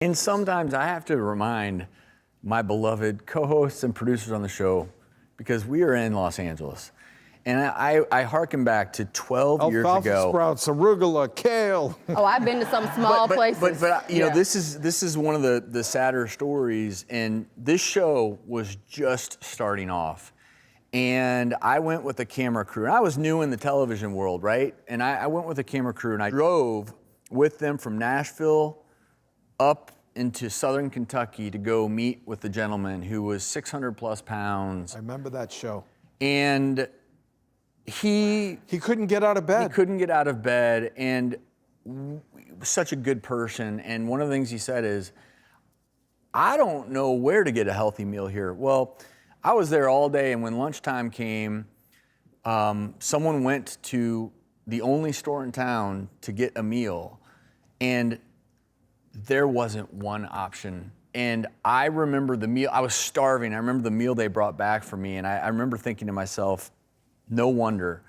And sometimes I have to remind my beloved co-hosts and producers on the show, because we are in Los Angeles. And I hearken back to 12 years ago. Alfalfa sprouts, arugula, kale. Oh, I've been to some small places. But you know, this is one of the sadder stories. And this show was just starting off. And I went with a camera crew. And I was new in the television world, right? And I went with a camera crew, and I drove with them from Nashville up into southern Kentucky to go meet with the gentleman who was 600 plus pounds. I remember that show. And he couldn't get out of bed. He couldn't get out of bed, and such a good person. And one of the things he said is, I don't know where to get a healthy meal here. Well, I was there all day, and when lunchtime came, someone went to the only store in town to get a meal, and there wasn't one option. And I remember the meal, I was starving. I remember the meal they brought back for me, and I remember thinking to myself, no wonder,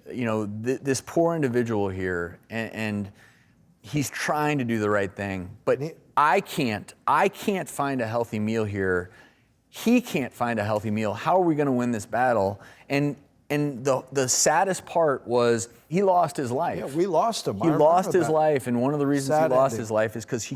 you know, this poor individual here, and he's trying to do the right thing, but I can't find a healthy meal here. He can't find a healthy meal. How are we gonna win this battle? And the saddest part was he lost his life. Yeah, we lost him. He lost his life, and one of the reasons he lost his life is because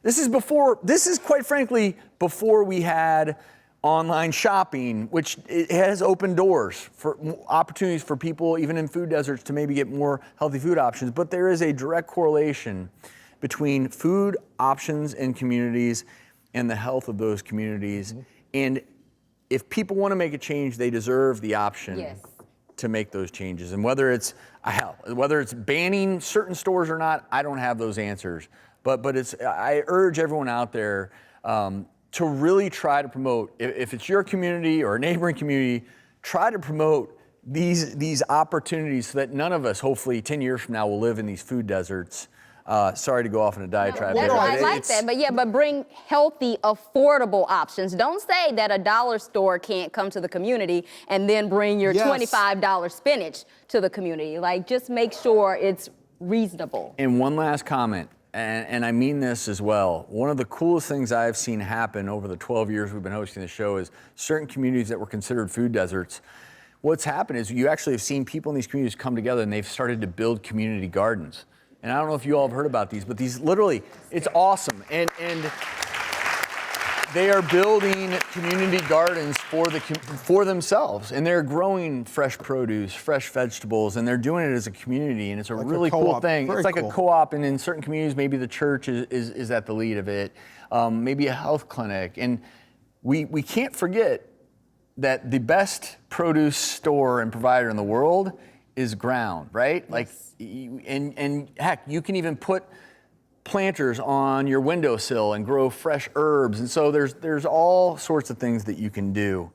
this is quite frankly before we had online shopping, which it has opened doors for opportunities for people, even in food deserts, to maybe get more healthy food options. But there is a direct correlation between food options in communities and the health of those communities. Mm-hmm. And if people want to make a change, they deserve the option to make those changes. And whether it's banning certain stores or not, I don't have those answers. But I urge everyone out there to really try to promote, if it's your community or a neighboring community, try to promote these opportunities so that none of us, hopefully 10 years from now, will live in these food deserts. Sorry to go off on a diatribe. No, I like that, but bring healthy, affordable options. Don't say that a dollar store can't come to the community and then bring your $25 spinach to the community. Like, just make sure it's reasonable. And one last comment. And I mean this as well. One of the coolest things I've seen happen over the 12 years we've been hosting the show is certain communities that were considered food deserts. What's happened is you actually have seen people in these communities come together, and they've started to build community gardens. And I don't know if you all have heard about these, but these literally, it's awesome. And they are building community gardens for themselves, and they're growing fresh produce, fresh vegetables, and they're doing it as a community, and it's a really cool thing. It's like a co-op, and in certain communities, maybe the church is at the lead of it, maybe a health clinic. And we can't forget that the best produce store and provider in the world is ground, right? Like, and heck, you can even put planters on your windowsill and grow fresh herbs. And so there's all sorts of things that you can do.